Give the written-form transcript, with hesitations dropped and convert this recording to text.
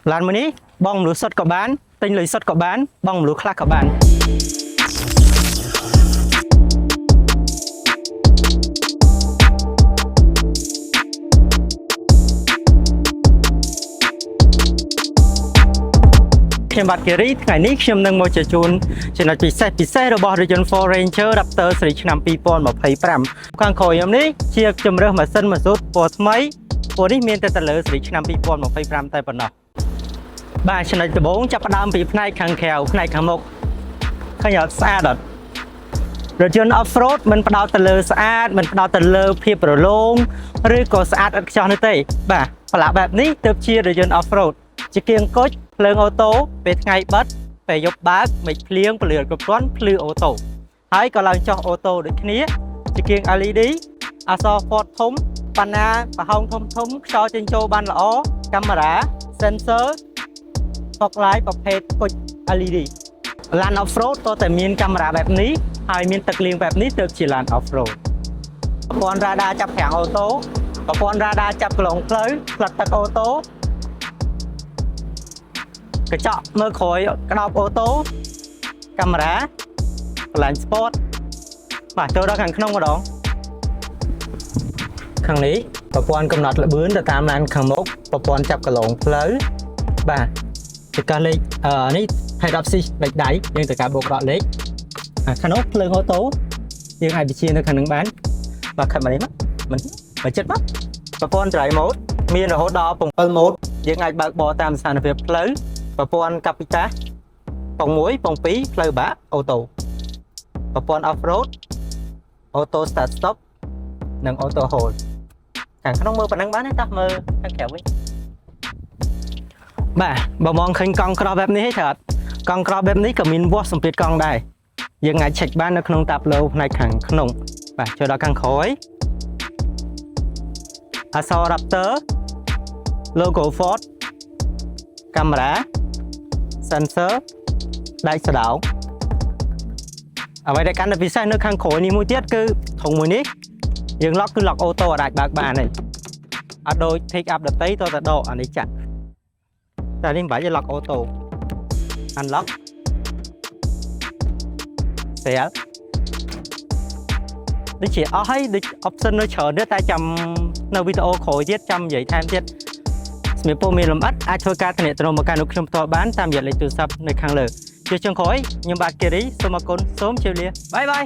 Lan mới ní bong lúa sốt có bán tinh lưới sốt có bán bong lúa khác có bánខ្ញុំបាទគិរីថ្ងៃនេះខ្ញុំនឹងមកជជូនចំណុចពិសេសរបស់ Region 4 Ranger Raptor ស្រីឆ្នាំ2025ខាងក្រោយខ្ញុំនេះជាជំរើសម៉ាស៊ីនម៉ាស៊ូតពណ៌ថ្មីពណ៌នេះមានតែលើស្រីឆ្នាំ2025តែប៉ុណ្ណោះបាទចំណុចដំបូងចាប់ផ្ដើមពីផ្នែកខាងក្រៅផ្នែកខាងមុខឃើញអត់ស្អាតអត់ Region Off-road មិនផ្ដោតទៅលើស្អាតមិនផ្ដោតទៅលើភាពរលោងឬក៏ស្អាតឥតខ្ចោះនោះទេបាទប្រឡាក់បែបនេះទើបជា Region Off-road ជាគៀងគុជភ្លើងអូតូពេលថ្ងៃបិទពេលយប់បើកមេឃភ្លៀងពលឿនគ្រប់គ្រាន់ភ្លឺអូតូហើយក៏ឡើងចុះអូតូដូចគ្នាជាគៀង LED អក្សរ Ford ធំបណ្ណាប្រហោងធំខ្យល់ចេញចូលបានល្អកាមេរ៉ា sensor ហ្វុក light ប្រភេទគុជ LED Land Off-road តើតែមានកាមេរ៉ាបែបនេះហើយមានទឹកលាងបែបនេះទើបជា Land Off-road ប្រព័ន្ធ radar ចាប់ប្រាំងអូតូប្រព័ន្ធ radar ចាប់កន្លងផ្លូវផ្លិតទឹកអូតូកញ្ចក់មើលក្រោយក្តោបអូតូកាមេរ៉ាបន្លាញ sport បាទចូលដល់ខាងក្នុងម្ដងខាងនេះប្រព័ន្ធកំណត់ល្បឿនទៅតាមឡានខាងមុខប្រព័ន្ធចាប់កន្លងផ្លូវបាទចង្កឹះលេខនេះ head up shift លេខដៃយើងត្រូវការបូកដកលេខខាងនោះភ្លើងអូតូយើងអាចបញ្ជានៅខាងនឹងបានបាទខិតមកនេះមិនចិត្តមកប្រព័ន្ធ drive mode មានរហូតដល់7 mode យើងអាចបើកបរតាមស្ថានភាពផ្លូវប្រព័ន្ធកាពីតាពង1ពង2ផ្លូវបាក់អូតូប្រព័ន្ធ off road auto start stop និង auto hold ខាងក្នុងមើលប៉ុណ្ណឹងបានទេតោះមើលខាងក្រៅវិញបាទបើមองឃើញកង់ក្រោះបែបនេះទេអត់កង់ក្រោះបែបនេះក៏មានវាស់សម្ពាធកង់ដែរយើងអាច check បាននៅក្នុងតាប់ឡូផ្នែកខាងក្នុងបាទចូលដល់ខាងក្រោយអក្សរ Raptor logo Ford កាមេរ៉ា sensor ដៃស្ដោងអ្វីដែលកាន់តែពិសេសនៅខាងក្រោយនេះមួយទៀតគឺធុងមួយនេះយើង lock គឺ lock អូតូអាចបើកបានទេអត់ដូច take up ដតីតតែដកអានេះចាក់តែនេះមិនបាច់ទេ lock អូតូ unlock sell ដូចជាអស់ហើយដូច option នៅច្រើនទៀតតែចាំនៅវីដេអូក្រោយទៀតចាំនិយាយថែមទៀតសម្រាប់ពុំមានលម្អិតអាចធ្វើការទំនាក់ទំនងមកកាន់លោកខ្ញុំផ្ទាល់បានតាមរយៈលេខទូរស័ព្ទនៅខាងលើជាចុងក្រោយខ្ញុំបាទគិរីសូមអរគុណសូមជម្រាបបាយបាយ